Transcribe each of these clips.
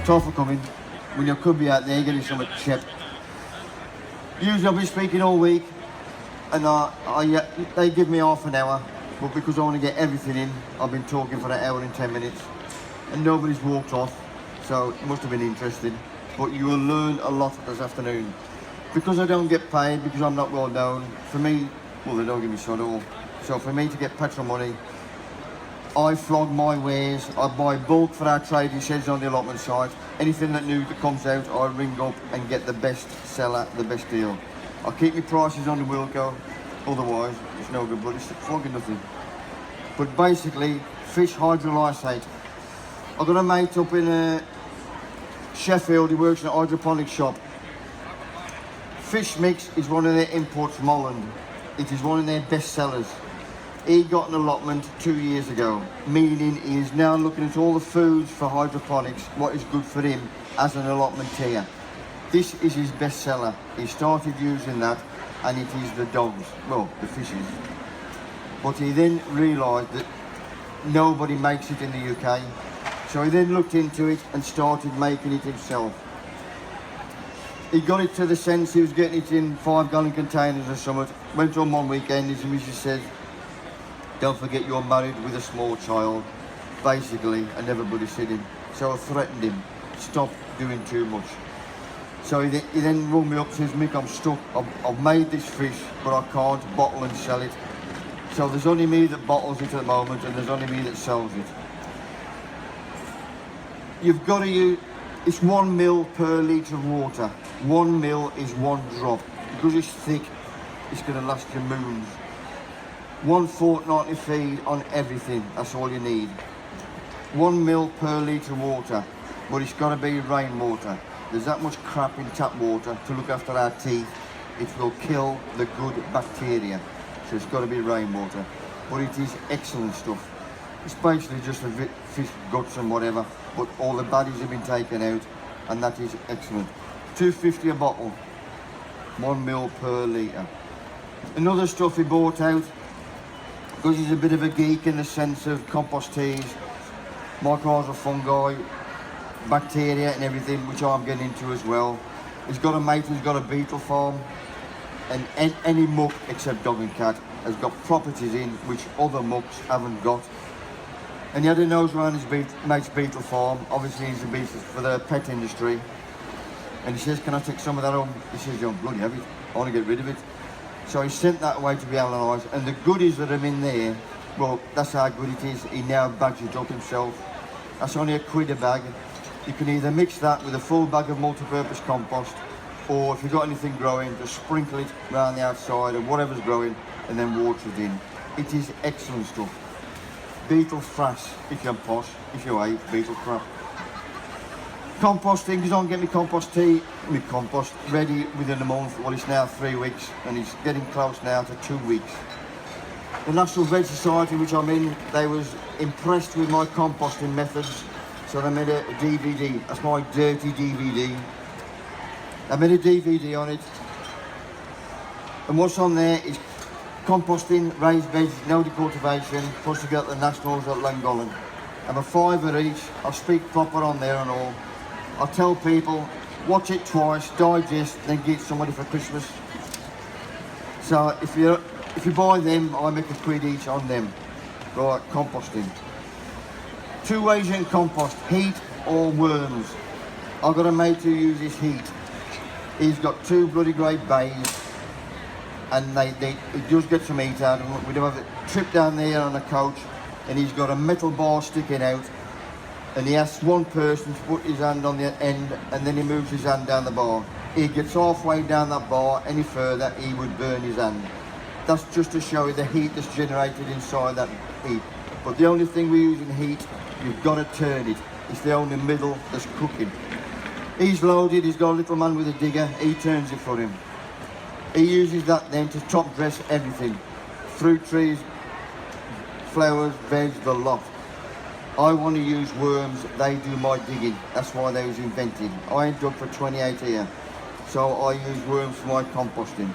Time for coming. When you could be out there getting some chip. Usually I've been speaking all week, and they give me half an hour, but because I want to get everything in, I've been talking for an hour and 10 minutes, and nobody's walked off, so it must have been interesting. But you will learn a lot this afternoon. Because I don't get paid, because I'm not well known, for me, well, they don't give me sod all. So for me to get petrol money, I flog my wares, I buy bulk for our trading sheds on the allotment site. Anything that new that comes out, I ring up and get the best seller, the best deal. I keep my prices on the Wilco, otherwise it's no good, but it's flogging nothing. But basically, fish hydrolysate. I've got a mate up in Sheffield, he works in a hydroponic shop. Fish mix is one of their imports from Holland. It is one of their best sellers. He got an allotment 2 years ago, meaning he is now looking at all the foods for hydroponics, what is good for him as an allotment tier. This is his best seller. He started using that, and it is the dogs, well, the fishes. But he then realised that nobody makes it in the UK, so he then looked into it and started making it himself. He got it to the sense he was getting it in 5-gallon containers or something. Went on one weekend, his missus says, "Don't forget you're married with a small child," basically, and everybody said him. So I threatened him, stop doing too much. So he then rung me up and says, "Mick, I'm stuck. I've made this fish, but I can't bottle and sell it. So there's only me that bottles it at the moment, and there's only me that sells it." You've got to use, it's 1 ml per litre of water. 1 ml is 1 drop. Because it's thick, it's going to last you moons. 1 fortnightly feed on everything, that's all you need. 1 ml per litre of water, but it's got to be rainwater. There's that much crap in tap water to look after our teeth. It will kill the good bacteria, so it's got to be rainwater. But it is excellent stuff. It's basically just a fish guts and whatever, but all the baddies have been taken out, and that is excellent. £2.50 a bottle, 1 ml per litre. Another stuff he bought out, because he's a bit of a geek in the sense of compost teas, mycorrhizal fungi, bacteria and everything, which I'm getting into as well. He's got a mate who's got a beetle farm, and any muck except dog and cat has got properties in which other mucks haven't got. And he had a nose around his mate's beetle farm. Obviously he's a beetle for the pet industry. And he says, "Can I take some of that home?" He says, "You're bloody heavy, I want to get rid of it." So he sent that away to be analysed, and the goodies that are in there, well, that's how good it is. He now bags it up himself. That's only £1 a bag. You can either mix that with a full bag of multi-purpose compost, or if you've got anything growing, just sprinkle it around the outside of whatever's growing and then water it in. It is excellent stuff. Beetle frass, if you're posh, if you hate beetle crap. Composting, because I don't get my compost tea, my compost ready within a month. Well, it's now 3 weeks, and it's getting close now to 2 weeks. The National Veg Society, which I'm in, they was impressed with my composting methods, so they made a DVD. That's my dirty DVD. They made a DVD on it, and what's on there is composting, raised beds, no decultivation, plus you got the Nationals at Llangollen. I'm a £5 each. I speak proper on there and all. I tell people, watch it twice, digest, then get somebody for Christmas. So if you buy them, I make £1 each on them. Right, composting. 2 ways you can compost, heat or worms. I've got a mate who uses heat. He's got 2 bloody great bays, and he does get some heat out of them. We do have a trip down there on a coach, and he's got a metal bar sticking out, and he asks one person to put his hand on the end, and then he moves his hand down the bar. He gets halfway down that bar, any further he would burn his hand. That's just to show you the heat that's generated inside that heat. But the only thing we use in heat, you've got to turn it. It's the only middle that's cooking. He's loaded, he's got a little man with a digger, he turns it for him. He uses that then to top dress everything. Fruit trees, flowers, veg, the lot. I want to use worms, they do my digging. That's why they was invented. I ain't dug for 28 here, so I use worms for my composting.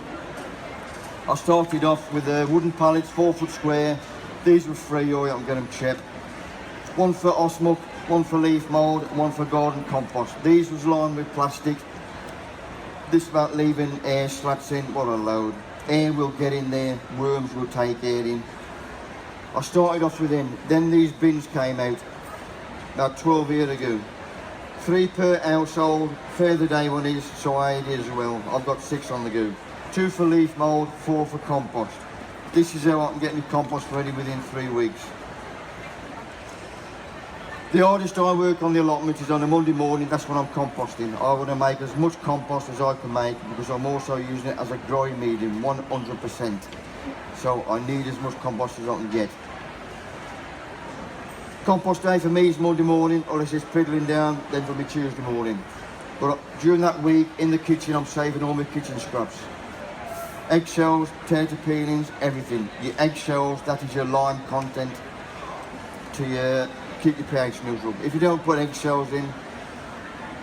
I started off with wooden pallets, 4 foot square. These were free, or I'm getting them cheap. One for Osmuck, one for leaf mould, and one for garden compost. These was lined with plastic. This about leaving air slats in, what a load. Air will get in there, worms will take air in. I started off with them, then these bins came out about 12 years ago. 3 per household, fair the day one is, so I did as well. I've got 6 on the go. 2 for leaf mould, 4 for compost. This is how I can get my compost ready within 3 weeks. The hardest I work on the allotment is on a Monday morning, that's when I'm composting. I want to make as much compost as I can make because I'm also using it as a dry medium, 100%. So I need as much compost as I can get. Compost day for me is Monday morning, or it's just piddling down, then for me Tuesday morning. But during that week, in the kitchen, I'm saving all my kitchen scraps. Eggshells, potato peelings, everything. Your eggshells, that is your lime content to keep your pH neutral. If you don't put eggshells in,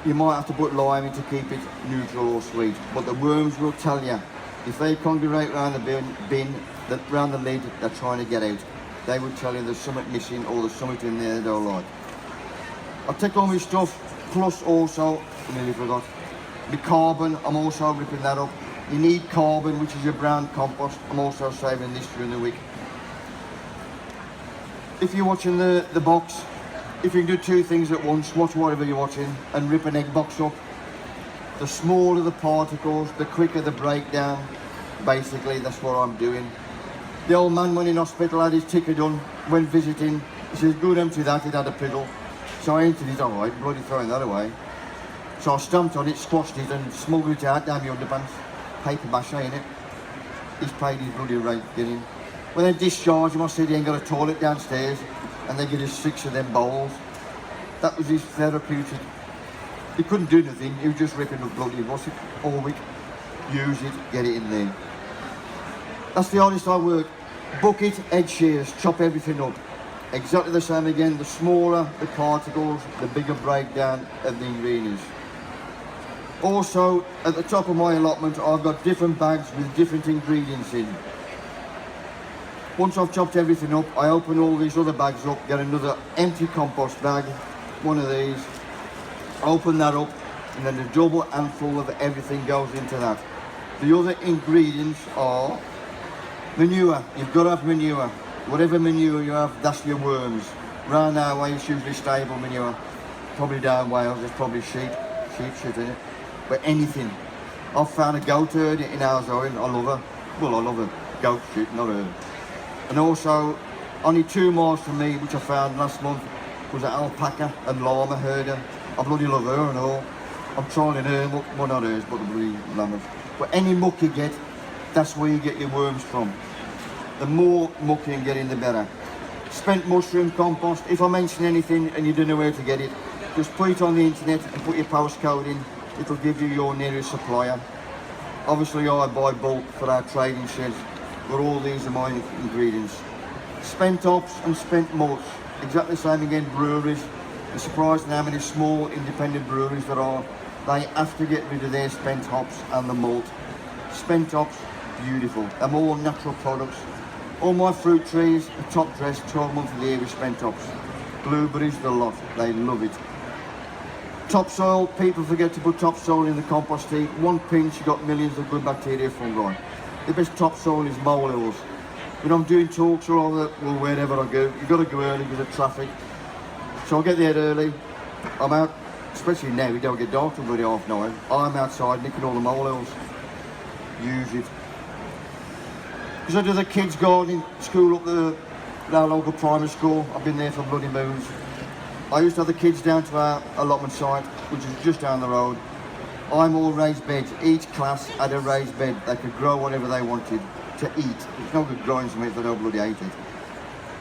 you might have to put lime in to keep it neutral or sweet. But the worms will tell you, if they congregate around the bin, around the lid, they're trying to get out. They will tell you there's something missing or there's something in there they don't like. I take all my stuff, plus also, I nearly forgot, the carbon, I'm also ripping that up. You need carbon, which is your brown compost. I'm also saving this during the week. If you're watching the box, if you can do 2 things at once, watch whatever you're watching and rip an egg box up. The smaller the particles, the quicker the breakdown. Basically, that's what I'm doing. The old man went in hospital, had his ticker done, went visiting. He says, good, empty that, he'd had a piddle. So I emptied it, alright, bloody throwing that away. So I stamped on it, squashed it and smuggled it out down my underpants. Paper mache in it. He's paid his bloody rate getting. When they discharged him, I said he ain't got a toilet downstairs and they give us 6 of them bowls. That was his therapeutic. He couldn't do nothing, he was just ripping up bloody wash it all week. Use it, get it in there. That's the hardest I work. Bucket, edge shears, chop everything up. Exactly the same again, the smaller the particles, the bigger breakdown of the ingredients. Also, at the top of my allotment, I've got different bags with different ingredients in. Once I've chopped everything up, I open all these other bags up, get another empty compost bag, one of these, open that up, and then a double handful of everything goes into that. The other ingredients are manure. You've got to have manure. Whatever manure you have, that's your worms. Round our way, it's usually stable manure. Probably down Wales, there's probably sheep shit in it. But anything. I've found a goat herd in our zone, I love her. Well, I love her goat shit, not her. And also, only 2 miles from me, which I found last month, was an alpaca and llama herder. I bloody love her and all. I'm trying her muck, well not hers, but the bloody llamas. But any muck you get, that's where you get your worms from. The more muck you can get in, the better. Spent mushroom compost, if I mention anything and you don't know where to get it, just put it on the internet and put your postcode in. It'll give you your nearest supplier. Obviously I buy bulk for our trading sheds, but all these are my ingredients. Spent hops and spent malts, exactly the same again, breweries. You're surprised at how many small independent breweries there are. They have to get rid of their spent hops and the malt. Spent hops, beautiful. They're more natural products. All my fruit trees are top dressed 12 months of the year with spent hops. Blueberries, the lot, they love it. Topsoil, people forget to put topsoil in the compost heap. 1 pinch, you got millions of good bacteria, fungi. The best topsoil is molehills. When I'm doing talks or all that, well, wherever I go, you've got to go early because of traffic. So I get there early. I'm out, especially now, we don't get dark till bloody 9:30. I'm outside nicking all the molehills. Use it. Because I do the kids' gardening school up our local primary school. I've been there for bloody moons. I used to have the kids down to our allotment site, which is just down the road. I'm all raised beds. Each class had a raised bed. They could grow whatever they wanted to eat. It's no good growing something if they don't bloody ate it.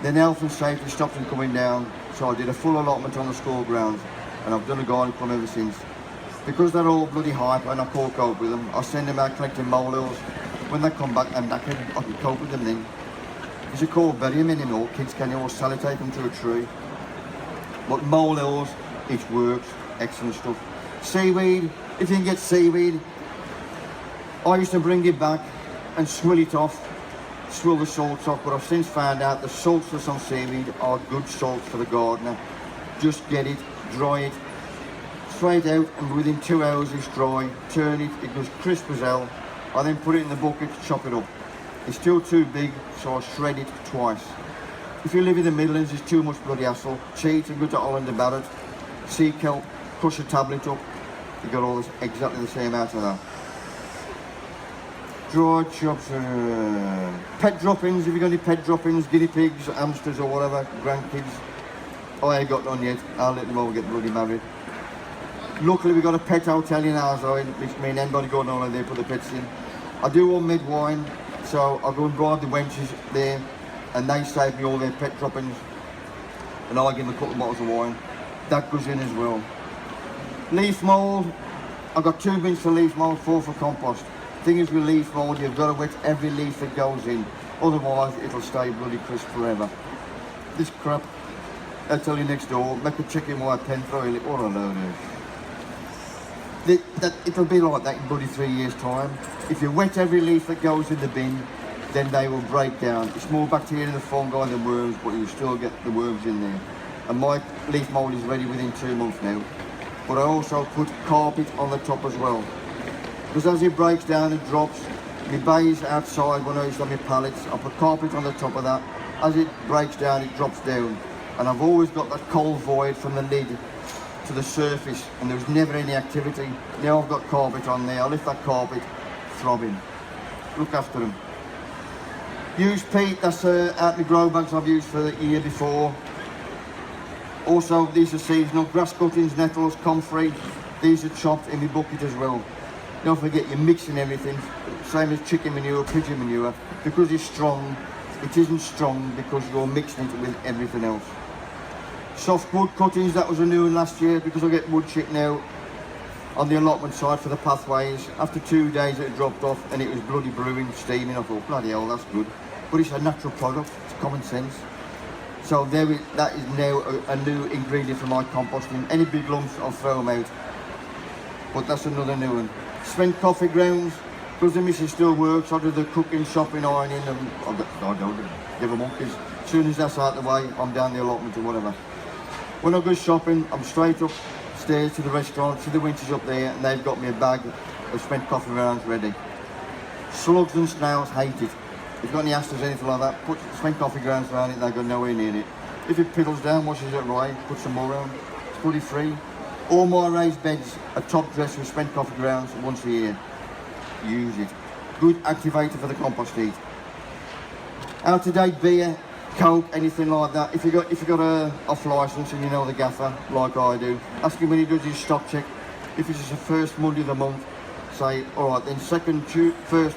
Then health and safety stopped them coming down, so I did a full allotment on the school grounds, and I've done a garden club ever since. Because they're all bloody hyper and I can't cope with them, I send them out collecting molehills. When they come back and I can cope with them then. Because you can't bury them anymore, kids can all sellotape them to a tree. But molehills, it works, excellent stuff. Seaweed, if you can get seaweed, I used to bring it back and swill it off, swill the salts off, but I've since found out the salts that's on seaweed are good salts for the gardener. just get it, dry it, straight out, and within 2 hours it's dry. Turn it, it goes crisp as hell. I then put it in the bucket, chop it up. It's still too big, so I shred it twice. If you live in the Midlands, it's too much bloody hassle. Cheat and go to Holland and Barrett, sea kelp, crush a tablet up. You got all this exactly the same out of that. Dried chops, pet droppings. If you got any pet droppings, guinea pigs, hamsters or whatever, grandkids. I ain't got none yet. I'll let them all get bloody married. Luckily we got a pet hotel in our side, which means anybody going on holiday put the pets in. I do all mid wine, so I go and bribe the wenches there, and they save me all their pet droppings, and I give them a couple of bottles of wine. That goes in as well. Leaf mould, I've got 2 bins for leaf mould, 4 for compost. Thing is with leaf mould, you've got to wet every leaf that goes in, otherwise it'll stay bloody crisp forever. This crap, I tell you next door, make a chicken white pen, throw it, what a load of it'll be like that in bloody 3 years time. If you wet every leaf that goes in the bin, then they will break down. It's more bacteria and fungi than worms, but you still get the worms in there. And my leaf mould is ready within 2 months now. But I also put carpet on the top as well. Because as it breaks down and drops, my bays outside when I used to have my pallets, I put carpet on the top of that. As it breaks down, it drops down. And I've always got that cold void from the lid to the surface, and there was never any activity. Now I've got carpet on there, I lift that carpet, throbbing. Look after them. Use peat, that's out my grow bags I've used for the year before. Also, these are seasonal, grass cuttings, nettles, comfrey. These are chopped in my bucket as well. Don't forget you're mixing everything, same as chicken manure, pigeon manure. Because it's strong, it isn't strong because you're mixing it with everything else. Soft wood cuttings, that was a new one last year because I get wood chip now on the allotment side for the pathways. After 2 days it dropped off and it was bloody brewing, steaming. I thought, bloody hell, that's good. But it's a natural product, it's common sense. So that is now a new ingredient for my composting. Any big lumps, I'll throw them out. But that's another new one. Spent coffee grounds, because the missus still works, I do the cooking, shopping, ironing, and I don't give a monkeys. As soon as that's out of the way, I'm down the allotment or whatever. When I go shopping, I'm straight upstairs to the restaurant, see the wenches up there, and they've got me a bag of spent coffee rounds ready. Slugs and snails hate it. If you've got any asters, anything like that, put spent coffee grounds around it, and they go nowhere near it. If it piddles down, washes it right, put some more around. It's bloody free. All my raised beds are top dressed with spent coffee grounds once a year. Use it. Good activator for the compost heat. Out to date beer, Coke, anything like that. If you got a off licence and you know the gaffer, like I do, ask him when he does his stock check. If it's the first Monday of the month, say, alright, then first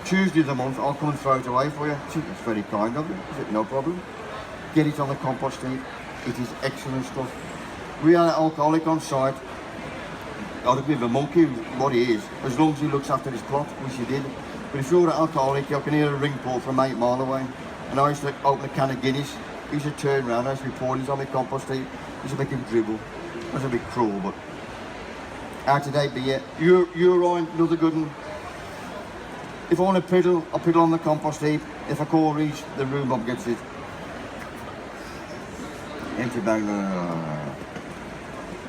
Tuesday of the month, I'll come and throw it away for you. It's very kind of you, is it? No problem. Get it on the compost heap. It is excellent stuff. We had an alcoholic on site. I'd a bit of a monkey, what he is, as long as he looks after his plot, which he did. But if you're an alcoholic, you can hear a ring pull from 8 miles away. And I used to open a can of Guinness, he used to turn around, I used to be pouring on my compost heap, he used to make him dribble. That's a bit cruel, but out today beer. Urine, another good one. If I want to piddle, I'll piddle on the compost heap. If I call reach, the rhubarb gets it. Empty bag.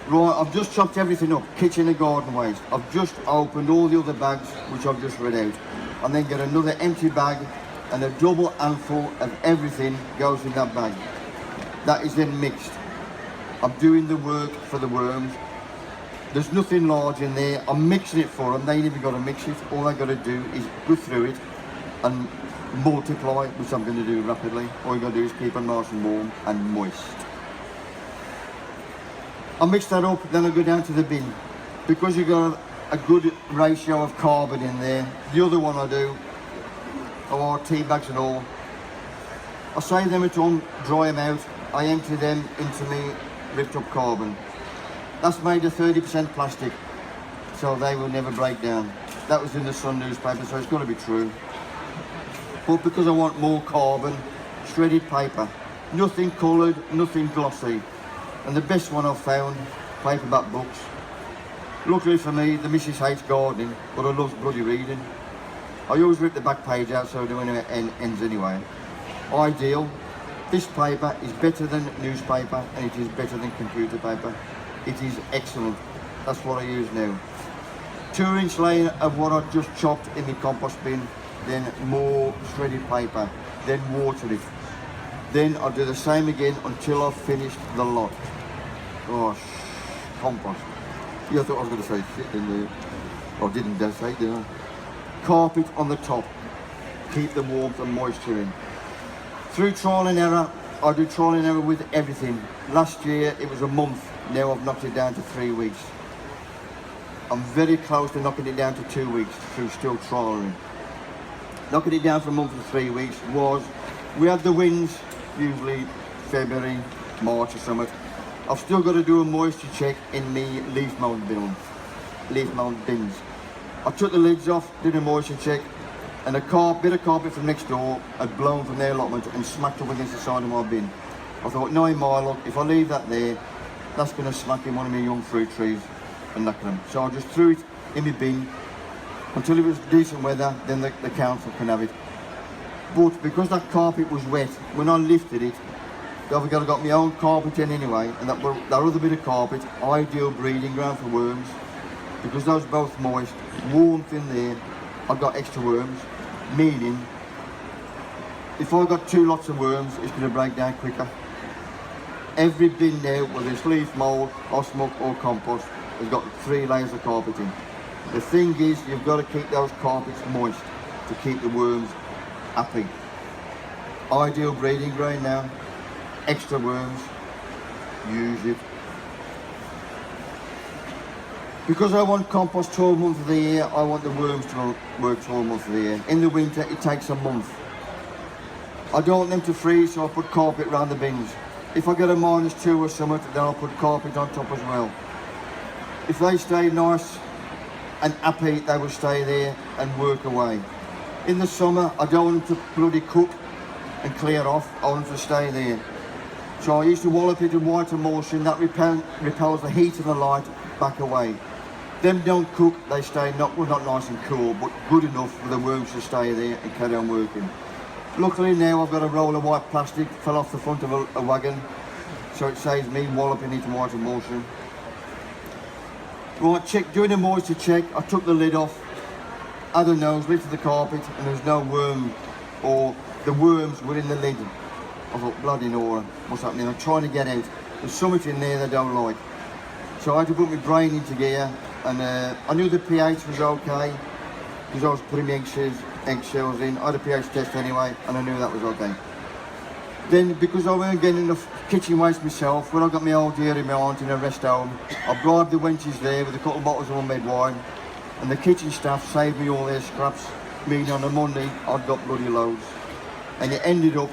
Right, I've just chopped everything up, kitchen and garden waste. I've just opened all the other bags, which I've just read out. And then get another empty bag, and a double handful of everything goes in that bag. That is then mixed. I'm doing the work for the worms. There's nothing large in there. I'm mixing it for them. They ain't even got to mix it. All they got to do is go through it and multiply, which I'm going to do rapidly. All you got to do is keep them nice and warm and moist. I mix that up, then I go down to the bin. Because you've got a good ratio of carbon in there, the other one I do, or tea bags and all, I save them at home, dry them out, I empty them into me ripped up carbon. That's made of 30% plastic, so they will never break down. That was in the Sun newspaper, so it's got to be true. But because I want more carbon, shredded paper. Nothing coloured, nothing glossy. And the best one I've found, paperback books. Luckily for me, the missus hates gardening, but I love bloody reading. I always rip the back page out, so I do any ends anyway. Ideal. This paper is better than newspaper and it is better than computer paper. It is excellent. That's what I use now. 2-inch layer of what I just chopped in the compost bin, then more shredded paper, then water it. Then I'll do the same again until I've finished the lot. Oh, compost. Yeah, I thought I was going to say shit in there. I didn't dare say, did I? Carpet on the top. Keep the warmth and moisture in. Through trial and error, I do trial and error with everything. Last year it was a month. Now I've knocked it down to 3 weeks. I'm very close to knocking it down to 2 weeks through still trialing. Knocking it down from a month to 3 weeks was, we had the winds, usually February, March or something. I've still got to do a moisture check in me leaf mould bins. I took the lids off, did a moisture check, and a bit of carpet from next door had blown from their allotment and smacked up against the side of my bin. I thought, knowing my luck, if I leave that there, that's going to smack in one of my young fruit trees and knock them. So I just threw it in my bin until it was decent weather, then the council can have it. But because that carpet was wet, when I lifted it, I've got my own carpet in anyway, and that other bit of carpet, ideal breeding ground for worms, because those both moist, warmth in there, I've got extra worms, meaning if I've got 2 lots of worms, it's going to break down quicker. Every bin now, whether it's leaf mould, osmuck or compost, has got 3 layers of carpeting. The thing is, you've got to keep those carpets moist to keep the worms happy. Ideal breeding ground now, extra worms, use it. Because I want compost 12 months of the year, I want the worms to work 12 months of the year. In the winter, it takes a month. I don't want them to freeze, so I put carpet around the bins. If I get a -2 or something, then I'll put carpet on top as well. If they stay nice and happy, they will stay there and work away. In the summer, I don't want them to bloody cook and clear off, I want them to stay there. So I used to wallop it in white emulsion, that repels the heat and the light back away. Them don't cook, they stay not nice and cool, but good enough for the worms to stay there and carry on working. Luckily now I've got a roll of white plastic, fell off the front of a wagon, so it saves me walloping it in white emulsion. Right, doing a moisture check, I took the lid off, had a nose, lifted the carpet, and there was no worm, or the worms were in the lid. I thought, bloody Nora, what's happening? I'm trying to get out. There's something in there they don't like. So I had to put my brain into gear, and I knew the pH was okay, because I was putting my eggshells in. I had a pH test anyway, and I knew that was okay. Then, because I weren't getting enough kitchen waste myself, when I got my old dear in my aunt in a rest home, I bribed the wenches there with a couple of bottles of homemade wine, and the kitchen staff saved me all their scraps, meaning on a Monday, I'd got bloody loads. And it ended up,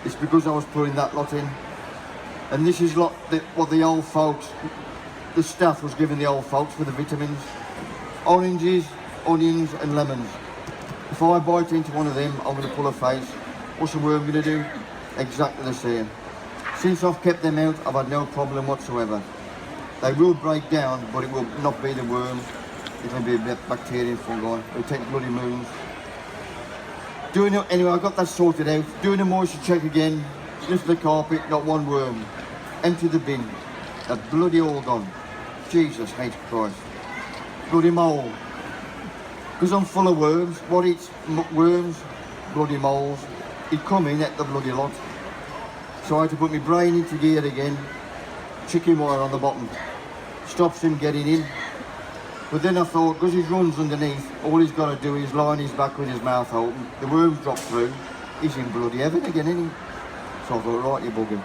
it's because I was putting that lot in. And this is what the old folks, the staff was giving the old folks for the vitamins. Oranges, onions and lemons. If I bite into one of them, I'm going to pull a face. What's the worm going to do? Exactly the same. Since I've kept them out, I've had no problem whatsoever. They will break down, but it will not be the worms. It'll be a bit bacteria and fungi. It'll take bloody moons. Anyway, I got that sorted out. Doing a moisture check again. Lift the carpet, got 1 worm. Empty the bin. That bloody all gone. Jesus H Christ. Bloody mould. Because I'm full of worms. What eats worms? Bloody moles. He'd come in at the bloody lot. So I had to put my brain into gear again. Chicken wire on the bottom. Stops him getting in. But then I thought, because he runs underneath, all he's got to do is lie on his back with his mouth open. The worms drop through. He's in bloody heaven again, isn't he? So I thought, right, you bugger.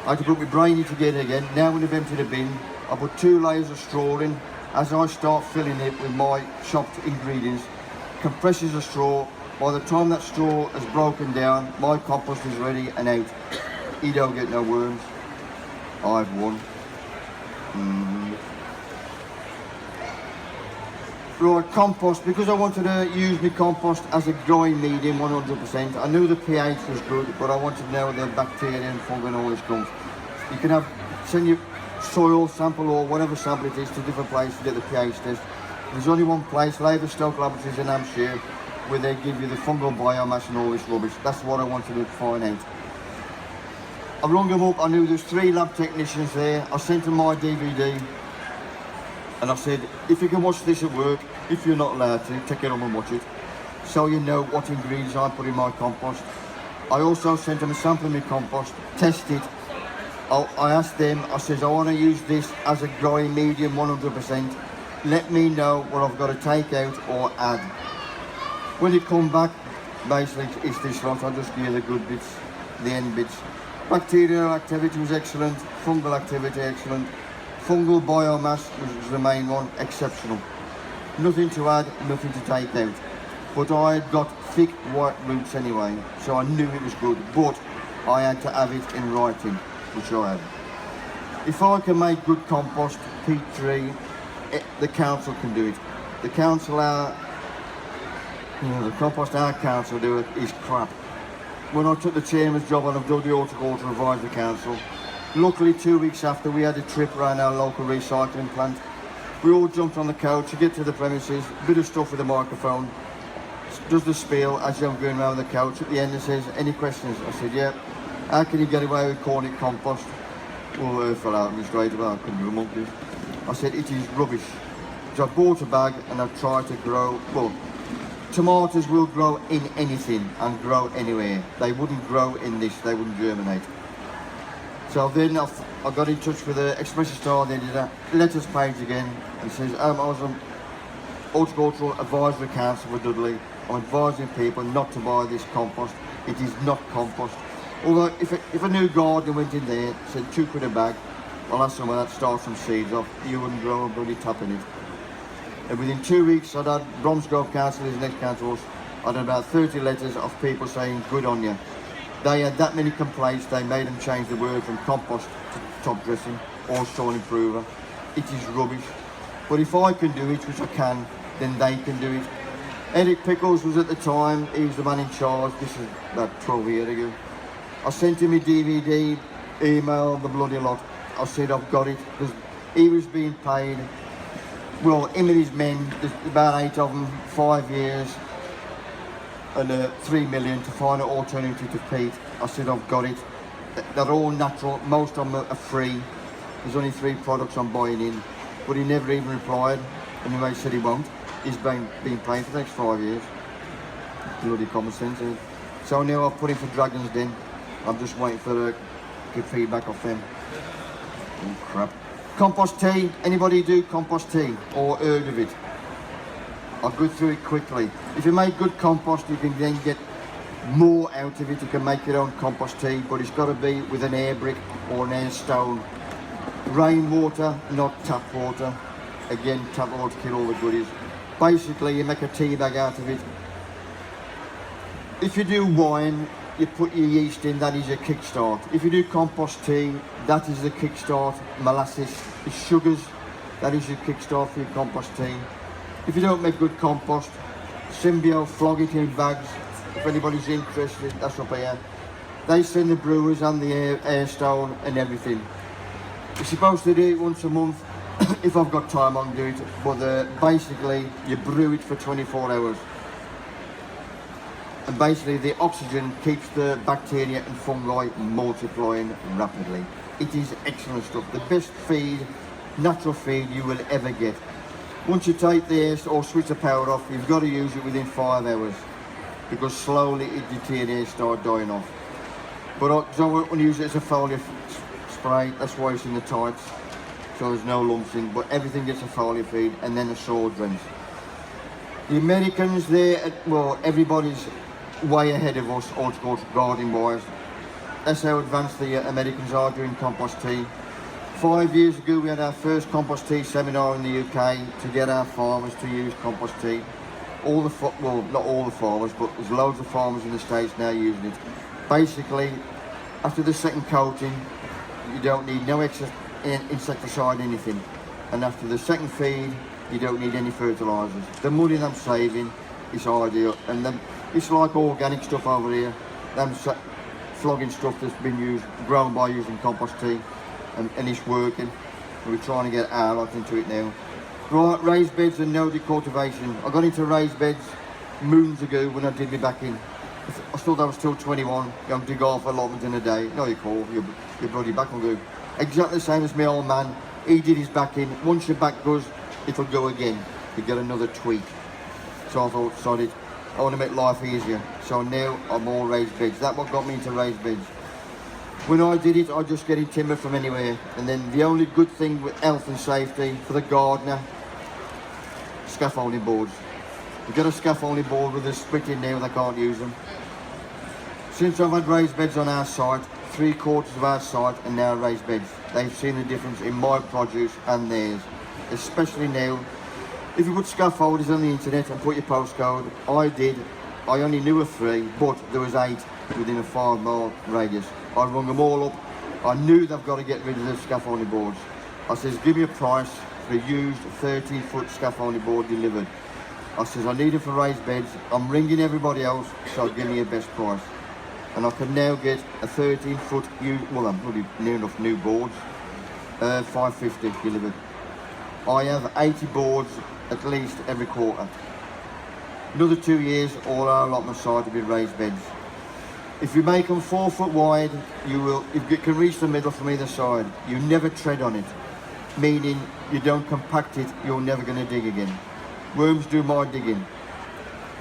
I had to put my brain into gear again. Now when I've emptied the bin, I put 2 layers of straw in. As I start filling it with my chopped ingredients, compresses the straw. By the time that straw has broken down, my compost is ready and out. He don't get no worms. I've won. Right, compost, because I wanted to use my compost as a growing medium 100%. I knew the pH was good, but I wanted to know where the bacteria and fungi and all this comes. You can send your soil sample or whatever sample it is to different places to get the pH test. There's only one place, Stoke Laboratories in Hampshire, where they give you the fungal biomass and all this rubbish. That's what I wanted to find out. I rung them up, I knew there was 3 lab technicians there. I sent them my DVD and I said, if you can watch this at work, if you're not allowed to, take it home and watch it, so you know what ingredients I put in my compost. I also sent them a sample of my compost, test it. I asked them, I says, I want to use this as a growing medium 100%. Let me know what I've got to take out or add. When you come back, basically it's this lot. I'll just give you the good bits, the end bits. Bacterial activity was excellent, fungal activity excellent, fungal biomass, which was the main one, exceptional. Nothing to add, nothing to take out. But I had got thick white roots anyway, so I knew it was good, but I had to have it in writing, which I had. If I can make good compost, peat-free, the council can do it. The council, the compost our council do it is crap. When I took the chairman's job and I've done the horticulture advisory council, luckily 2 weeks after we had a trip around our local recycling plant. We all jumped on the coach to get to the premises, bit of stuff with a microphone, does the spiel as I'm going around the couch. At the end it says, any questions? I said, yeah. How can you get away with calling it compost? Well, fell out of me straight away, I couldn't do a monkey. I said, it is rubbish. So I bought a bag and I've tried to grow, well, tomatoes will grow in anything and grow anywhere. They wouldn't grow in this, they wouldn't germinate. So then I got in touch with the Express Star, they did a letters page again and says, I was on Horticultural Advisory Council for Dudley. I'm advising people not to buy this compost. It is not compost. Although if a new gardener went in there, said £2 a bag, well that's some of that, start some seeds off, you wouldn't grow a bloody tap in it. And within 2 weeks I'd had Bromsgrove Council, his next council, I'd had about 30 letters of people saying good on you. They had that many complaints, they made them change the word from compost to top dressing or soil improver. It is rubbish. But if I can do it, which I can, then they can do it. Eric Pickles was at the time, he was the man in charge, this is about 12 years ago. I sent him a DVD, email, the bloody lot. I said I've got it, because he was being paid, well, him and his men, there's about 8 of them, 5 years, and 3 million to find an alternative to peat. I said I've got it. They're all natural, most of them are free. There's only 3 products I'm buying in, but he never even replied. Anyway, he said he won't. He's being paid for the next 5 years. Bloody common sense, isn't it? So now I've put in for Dragon's Den. I'm just waiting for good feedback off them. Oh crap. Compost tea, anybody do compost tea or heard of it? I'll go through it quickly. If you make good compost, you can then get more out of it. You can make your own compost tea, but it's got to be with an air brick or an air stone. Rainwater, not tap water. Again, tap water kill all the goodies. Basically, you make a tea bag out of it. If you do wine, you put your yeast in, that is your kickstart. If you do compost tea, that is the kickstart. Molasses, the sugars, that is your kickstart for your compost tea. If you don't make good compost, Symbio, flog it in bags. If anybody's interested, that's up here. They send the brewers and the air stone and everything. You're supposed to do it once a month. If I've got time, I'll do it. But basically, you brew it for 24 hours. And basically, the oxygen keeps the bacteria and fungi multiplying rapidly. It is excellent stuff. The best feed, natural feed you will ever get. Once you take the air or switch the power off, you've got to use it within 5 hours because slowly it deteriorates, start dying off. But I want to use it as a foliar spray, that's why it's in the tights, so there's no lumps in, but everything gets a foliar feed and then a soil drench. The Americans there, well, everybody's way ahead of us, horticulture gardening wise. That's how advanced the Americans are doing compost tea. 5 years ago we had our first compost tea seminar in the UK to get our farmers to use compost tea. All the, well, not all the farmers, but there's loads of farmers in the States now using it. Basically, after the second coating, you don't need no extra insecticide, anything. And after the second feed, you don't need any fertilisers. The money I'm saving is ideal. And then it's like organic stuff over here. Them flogging stuff that's been grown by using compost tea. And it's working. We're trying to get our lot into it now. Right, raised beds and no decultivation. I got into raised beds moons ago when I did my backing. I thought I was still 21, you dig half allotment in a day. No, you call, your bloody back will go. Exactly the same as my old man. He did his back in. Once your back goes, it'll go again. You get another tweak. So I thought, sod it, I want to make life easier. So now I'm all raised beds. That's what got me into raised beds. When I did it, I just getting timber from anywhere. And then the only good thing with health and safety for the gardener, scaffolding boards. You get a scaffolding board with a split in there, they can't use them. Since I've had raised beds on our site, 3/4 of our site are now raised beds. They've seen the difference in my produce and theirs. Especially now, if you put scaffolders on the internet and put your postcode, I only knew of 3, but there was 8 within a 5-mile radius. I rung them all up. I knew they've got to get rid of the scaffolding boards. I says, give me a price for a used 13-foot scaffolding board delivered. I says, I need it for raised beds. I'm ringing everybody else, so give me a best price. And I can now get a 13-foot, well, I'm bloody near enough new boards, 550 delivered. I have 80 boards at least every quarter. Another 2 years, all our allotment side will be raised beds. If you make them 4 foot wide, if you can reach the middle from either side, you never tread on it, meaning you don't compact it, you're never going to dig again. Worms do my digging.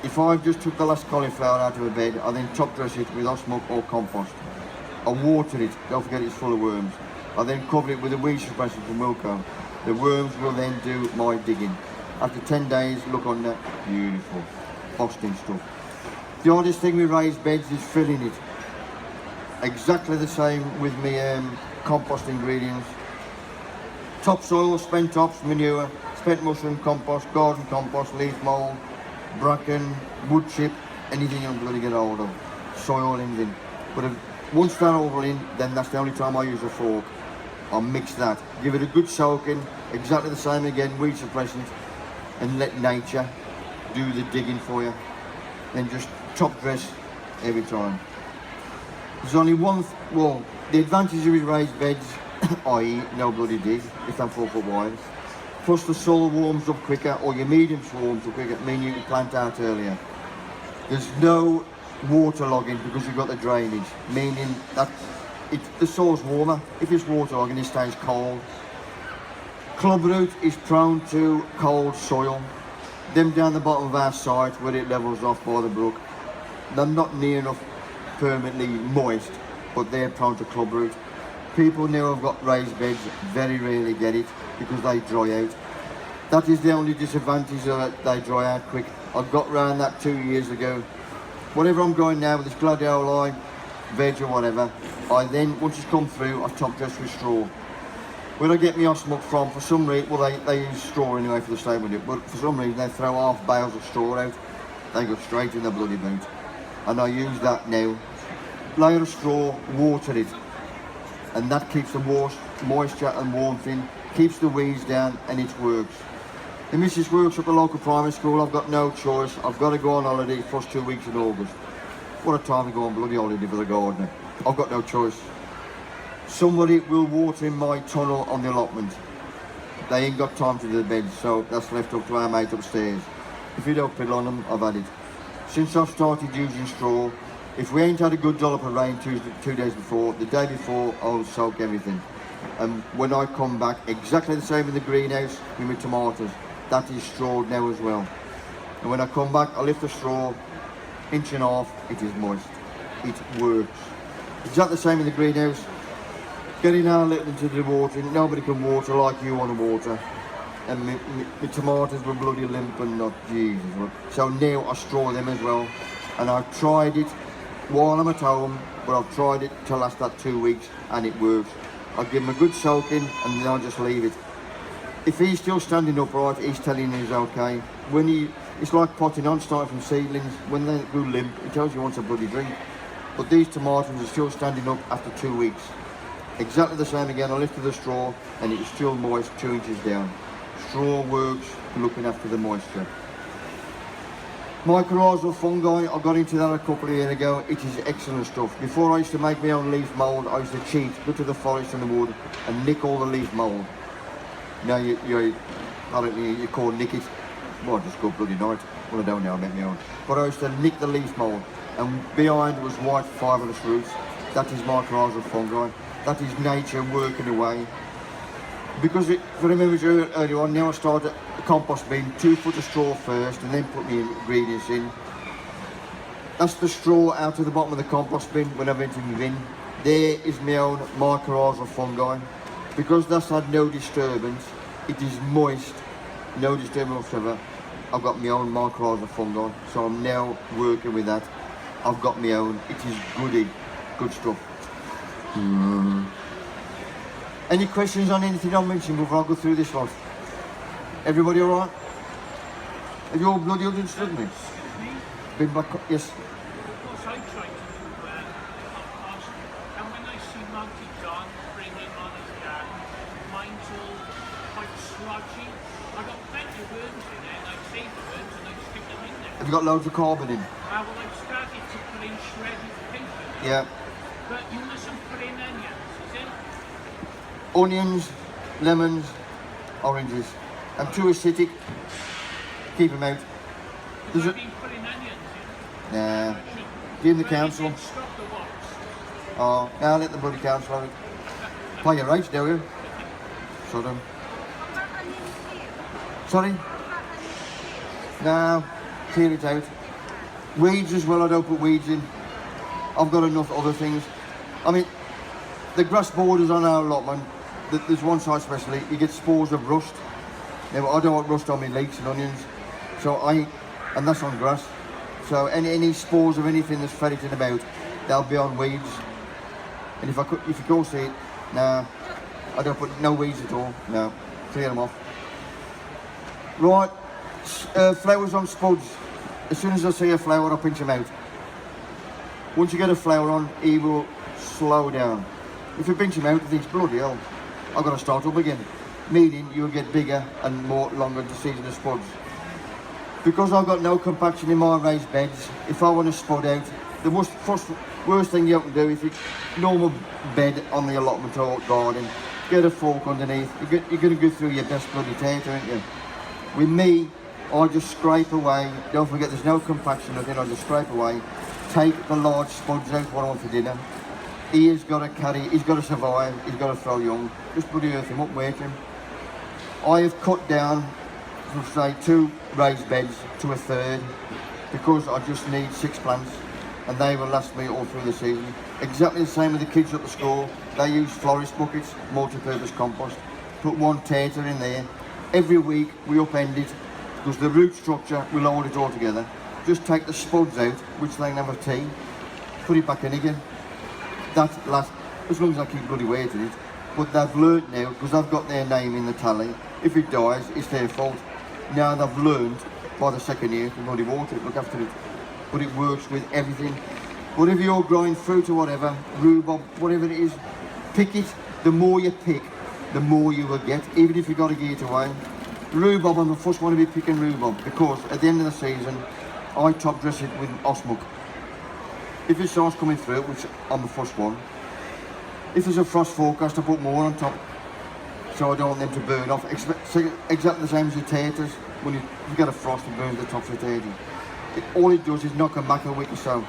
If I just took the last cauliflower out of a bed, I then top dress it with osmuck or compost. I water it, don't forget it's full of worms. I then cover it with a weed suppressant from Wilco. The worms will then do my digging. After 10 days, look on that, beautiful, Boston stuff. The hardest thing with raised beds is filling it. Exactly the same with my compost ingredients. Topsoil, spent tops, manure, spent mushroom compost, garden compost, leaf mould, bracken, wood chip, anything I'm going to get hold of. Soil in. But once they're all in, then that's the only time I use a fork. I'll mix that, give it a good soaking, exactly the same again, weed suppressant, and let nature do the digging for you. Then just top dress every time. There's only one, well, the advantage of raised beds, i.e. no bloody dig, if I'm 4 foot wide. Plus the soil warms up quicker, or your medium warms up quicker, meaning you can plant out earlier. There's no waterlogging because you've got the drainage, meaning that the soil's warmer. If it's waterlogging, it stays cold. Clubroot is prone to cold soil. Them down the bottom of our site where it levels off by the brook, they're not near enough permanently moist, but they're prone to clubroot. People now have got raised beds, very rarely get it because they dry out. That is the only disadvantage, that they dry out quick. I got round that 2 years ago. Whatever I'm going now with this gladioli, veg or whatever, I then, once it's come through, I top dress with straw. Where I get my osmuck from, for some reason, well they use straw anyway for the same with it, but for some reason they throw half bales of straw out. They go straight in the bloody boot. And I use that now. Layer of straw, water it. And that keeps the moisture and warmth in, keeps the weeds down, and it works. The missus works at the local primary school. I've got no choice. I've got to go on holiday for 2 weeks in August. What a time to go on bloody holiday for the gardener. I've got no choice. Somebody will water in my tunnel on the allotment. They ain't got time to do the beds, so that's left up to our mate upstairs. If you don't piddle on them, I've had it. Since I've started using straw, if we ain't had a good dollop of rain 2 days before, the day before I'll soak everything. And when I come back, exactly the same in the greenhouse with my tomatoes. That is strawed now as well. And when I come back, I lift the straw, 1.5 inches, it is moist. It works. Exactly the same in the greenhouse. Getting our little into the watering, nobody can water like you want to water. And my tomatoes were bloody limp and not, Jesus. So now I straw them as well. And I've tried it while I'm at home, but I've tried it to last that 2 weeks and it works. I give him a good soaking and then I just leave it. If he's still standing upright, he's telling you he's okay. It's like potting on, starting from seedlings. When they go limp, he tells you he wants a bloody drink. But these tomatoes are still standing up after 2 weeks. Exactly the same again, I lifted the straw and it is still moist 2 inches down. Straw works, looking after the moisture. Mycorrhizal fungi, I got into that a couple of years ago. It is excellent stuff. Before I used to make my own leaf mould, I used to cheat, go to the forest and the wood and nick all the leaf mould. Now apparently you call nick it. Well, I just go bloody night. Well, I don't know, I make my own. But I used to nick the leaf mould. and behind was white fibrous roots. That is mycorrhizal fungi. That is nature working away. Because if I remember earlier on, now I start a compost bin, 2 foot of straw first, and then put my ingredients in. That's the straw out of the bottom of the compost bin when I've emptied my bin. There is my own mycorrhizal fungi. Because that's had no disturbance, it is moist, no disturbance whatsoever. I've got my own mycorrhizal fungi, so I'm now working with that. I've got my own. It is goody, good stuff. Any questions on anything I mentioned before I go through this one? Everybody all right? Have you all bloody understood me? Been back, yes. Of course, I try to do compost, and when I see Monty John bringing on his garden, mine's all quite sludgy. I've got plenty of worms in there, and I save the worms and I stick them in there. Have you got loads of carbon in? Well, I've started to put in shredded paper. Yeah. But you mustn't put in onions, is it? Onions, lemons, oranges. I'm too acidic. Keep them out. Because I've been putting onions in. Nah. Give the council. Stop the wax. Oh, now let the bloody council have it. Pay your rates, do you? Shut them. Sorry? No. Clear it out. Weeds as well, I don't put weeds in. I've got enough other things. I mean, the grass borders on our allotment, there's one side especially, you get spores of rust. Now, I don't want rust on my leeks and onions, and that's on grass. So any spores of anything that's ferreting about, they'll be on weeds. And if you go see it, no, I don't put no weeds at all, no, clear them off. Right, flowers on spuds. As soon as I see a flower, I'll pinch them out. Once you get a flower on, he will slow down. If you pinch him out, he thinks, bloody hell, I've got to start up again. Meaning you'll get bigger and more longer to season the spuds. Because I've got no compaction in my raised beds, if I want to spud out, the worst thing you can do is a normal bed on the allotment or garden, get a fork underneath, you're going to go through your best bloody tater, aren't you? With me, I just scrape away, don't forget there's no compaction, nothing, I just scrape away, take the large spuds out what I want for dinner. He has got to carry, he's got to survive, he's got to throw young, just bloody earth him up, wake him. I have cut down from say 2 raised beds to a 3rd because I just need 6 plants and they will last me all through the season. Exactly the same with the kids at the school, they use florist buckets, multi-purpose compost, put 1 tater in there. Every week we upend it because the root structure will hold it all together. Just take the spuds out, which they can have a tea, put it back in again. That lasts, as long as I keep bloody weight in it. But they've learnt now, because they've got their name in the tally, if it dies, it's their fault. Now they've learned by the 2nd year to bloody water it, look after it. But it works with everything. Whatever you're growing, fruit or whatever, rhubarb, whatever it is, pick it. The more you pick, the more you will get, even if you've got to give it away. Rhubarb, I'm the first one to be picking rhubarb, because at the end of the season, I top dress it with osmuc. If it starts coming through, which I'm the first one, if there's a frost forecast, I put more on top, so I don't want them to burn off. Exactly the same as your taters. When you get a frost, it burns the tops of the taters. All it does is knock them back a week or so.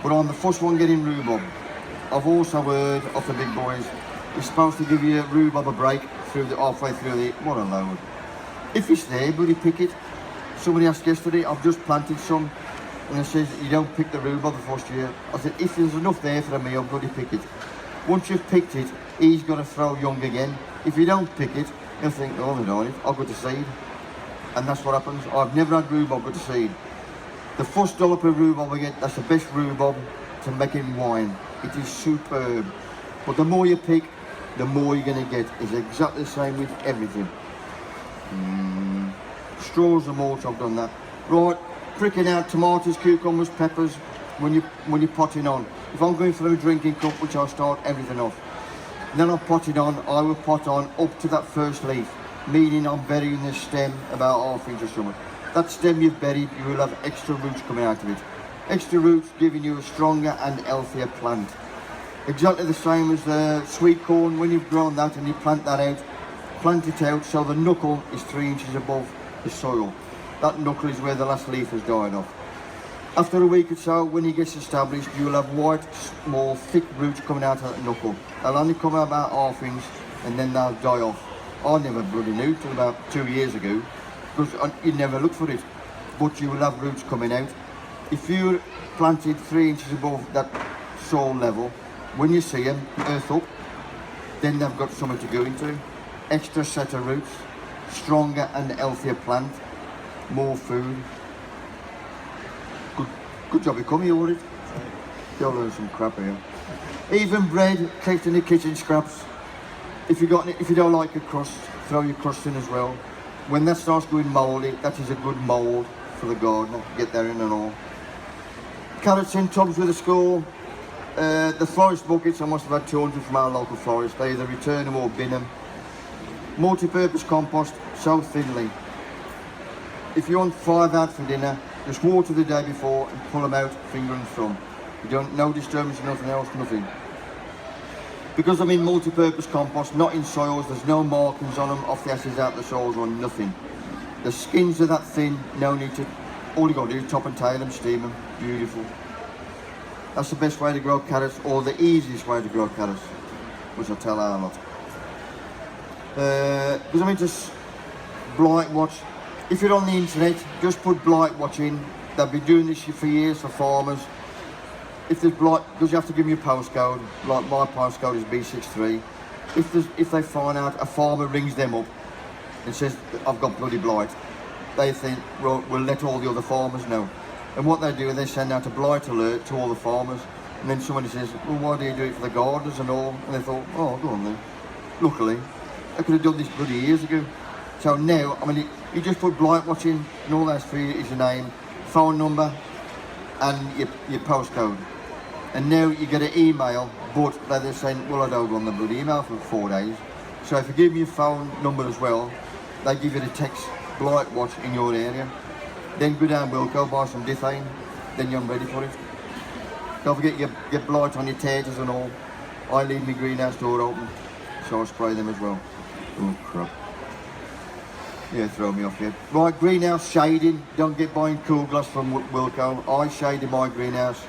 But I'm the first one getting rhubarb. I've also heard of the big boys, it's supposed to give you rhubarb a break through halfway through the, what a load. If it's there, bloody pick it. Somebody asked yesterday, I've just planted some, and it says you don't pick the rhubarb the first year. I said, if there's enough there for a meal, bloody pick it. Once you've picked it, he's got to throw young again. If you don't pick it, he'll think, oh, they're on it, I'll go to seed. And that's what happens. I've never had rhubarb go to seed. The first dollop of rhubarb I get, that's the best rhubarb to make in wine. It is superb. But the more you pick, the more you're going to get. It's exactly the same with everything. Straws and mulch, I've done that. Right, pricking out tomatoes, cucumbers, peppers when you're potting on. If I'm going for a drinking cup, which I'll start everything off, then I'm potting on, I will pot on up to that first leaf, meaning I'm burying the stem about ½ inch or something. That stem you've buried, you will have extra roots coming out of it. Extra roots giving you a stronger and healthier plant. Exactly the same as the sweet corn, when you've grown that and you plant that out, plant it out so the knuckle is 3 inches above the soil. That knuckle is where the last leaf has died off. After a week or so, when he gets established, you'll have white, small, thick roots coming out of the knuckle. They'll only come out about ½ inch and then they'll die off. I never bloody knew till about 2 years ago, because you never look for it. But you will have roots coming out. If you're planted 3 inches above that soil level, when you see them, earth up, then they've got something to go into. Extra set of roots, stronger and healthier plant, more food. Good job you come here, Ulrich. You'll learn some crap here. Even bread kept in the kitchen scraps. If you don't like your crust, throw your crust in as well. When that starts going mouldy, that is a good mould for the gardener. Get that in and all. Carrots in tubs with a school. The florist buckets, I must have had 200 from our local florist. They either return them or bin them. Multi-purpose compost, so thinly. If you want 5 out for dinner, just water the day before and pull them out finger and thumb. You don't, no disturbance, nothing else, nothing. Because I'm in multi-purpose compost, not in soils, there's no markings on them, off the ashes out the soils or nothing. The skins are that thin, no need to, all you got to do is top and tail them, steam them, beautiful. That's the best way to grow carrots, or the easiest way to grow carrots, which I tell her a lot. Because I'm into blight watch. If you're on the internet, just put blight watch in. They've been doing this for years for farmers. If there's blight, because you have to give me a postcode, like my postcode is B63. If they find out, a farmer rings them up and says, I've got bloody blight, they think, well, we'll let all the other farmers know. And what they do is they send out a blight alert to all the farmers, and then somebody says, well, why do you do it for the gardeners and all? And they thought, oh, go on then. Luckily, I could have done this bloody years ago. So now, I mean, you just put blight watching, and all that's for you is your name, phone number, and your postcode. And now you get an email, but they're saying, well, I don't go on the bloody email for 4 days. So if you give me your phone number as well, they give you the text blight watch in your area. Then go down Wilko, buy some Dithane, then you're ready for it. Don't forget your blight on your taters and all. I leave my greenhouse door open, so I spray them as well. Oh crap. Yeah, throw me off here. Right, greenhouse shading. Don't get buying cool glass from Wilko. I shaded my greenhouse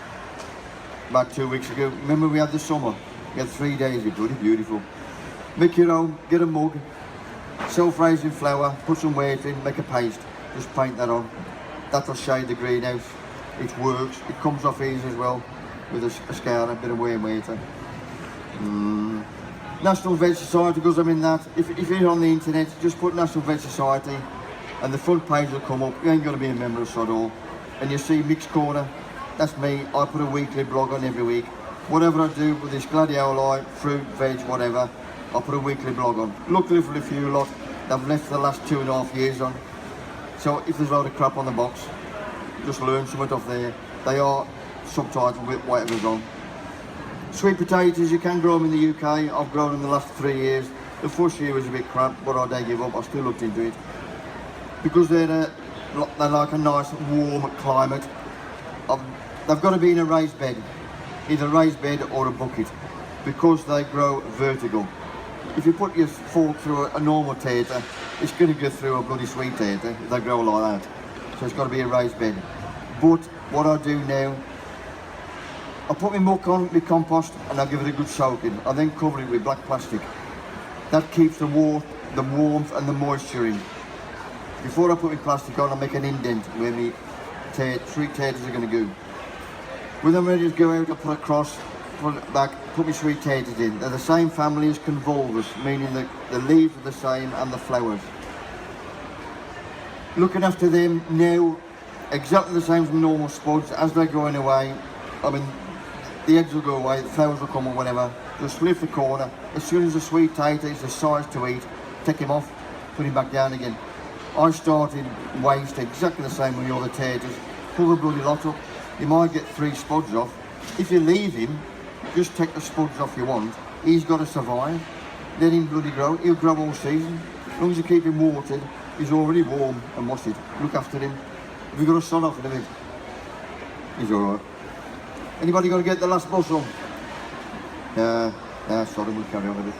about 2 weeks ago. Remember we had the summer? We had 3 days, it's bloody beautiful. Make your own, get a mug, self-raising flour, put some weight in, make a paste. Just paint that on. That'll shade the greenhouse. It works. It comes off easy as well with a scourer, a bit of weight. National Veg Society, because I'm in that. If you're on the internet, just put National Veg Society and the front page will come up. You ain't got to be a member of Sodall. And you see Mick's Corner, that's me. I put a weekly blog on every week. Whatever I do with this gladioli, fruit, veg, whatever, I put a weekly blog on. Luckily for a few lot, they've left for the last 2.5 years on. So if there's a load of crap on the box, just learn something off there. They are subtitled with whatever's on. Sweet potatoes, you can grow them in the UK. I've grown them the last 3 years. The first year was a bit crap, but I didn't give up. I still looked into it. Because they're like a nice warm climate. They've got to be in a raised bed. Either a raised bed or a bucket. Because they grow vertical. If you put your fork through a normal tater, it's going to go through a bloody sweet tater if they grow like that. So it's got to be a raised bed. But what I do now, I put my muck on, my compost, and I give it a good soaking. I then cover it with black plastic. That keeps the warmth and the moisture in. Before I put my plastic on, I make an indent where my sweet taters are going to go. When I'm ready to go out, I put a cross, put it back, put my sweet taters in. They're the same family as convolvulus, meaning that the leaves are the same and the flowers. Looking after them now, exactly the same as normal spuds. As they're going away, I mean, the eggs will go away, the flowers will come or whatever. Just split the corner. As soon as the sweet tater is the size to eat, take him off, put him back down again. I started waste exactly the same with the other taters. Pull the bloody lot up. You might get 3 spuds off. If you leave him, just take the spuds off you want. He's got to survive. Let him bloody grow. He'll grow all season. As long as you keep him watered, he's already warm and mossed. Look after him. Have you got a son off in a bit? He's alright. Anybody got to get the last bus on? Sorry, we'll carry on with it.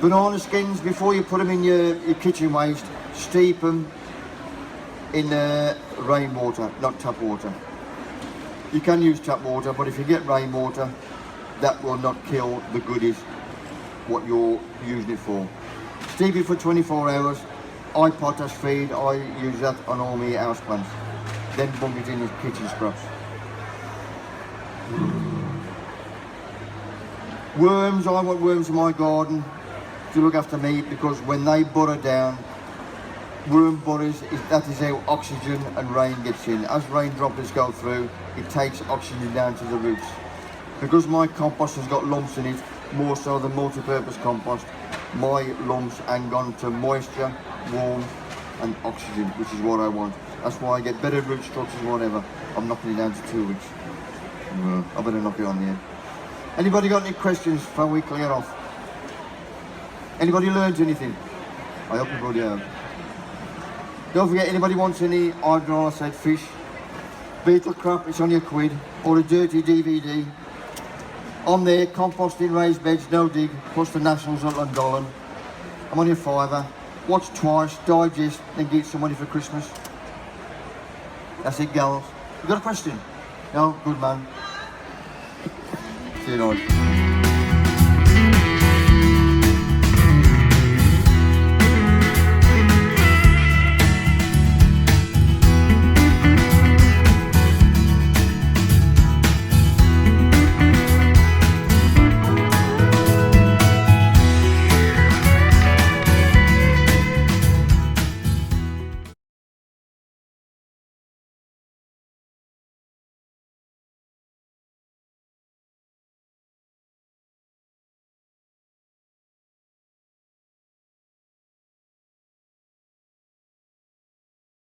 Banana skins, before you put them in your kitchen waste, steep them, in rainwater, not tap water. You can use tap water, but if you get rainwater, that will not kill the goodies what you're using it for. Steep it for 24 hours. I potash feed, I use that on all my house plants. Then bung it in the kitchen scraps. Worms, I want worms in my garden to look after me, because when they burrow down, worm burrows, that is how oxygen and rain gets in. As rain droplets go through, it takes oxygen down to the roots. Because my compost has got lumps in it, more so than multi-purpose compost, my lumps hang on to moisture, warmth and oxygen, which is what I want. That's why I get better root structures, whatever. I'm knocking it down to 2 weeks. I better knock it on the end. Anybody got any questions before we clear off? Anybody learned anything? I hope everybody have. Don't forget, anybody wants any hydrolyzed fish, beetle crap, it's only £1, or a dirty DVD. On there, composting, raised beds, no dig, plus the Nationals at London. I'm on your £5. Watch twice, digest, then get some money for Christmas. That's it, girls. You got a question? No? Good man. See you later.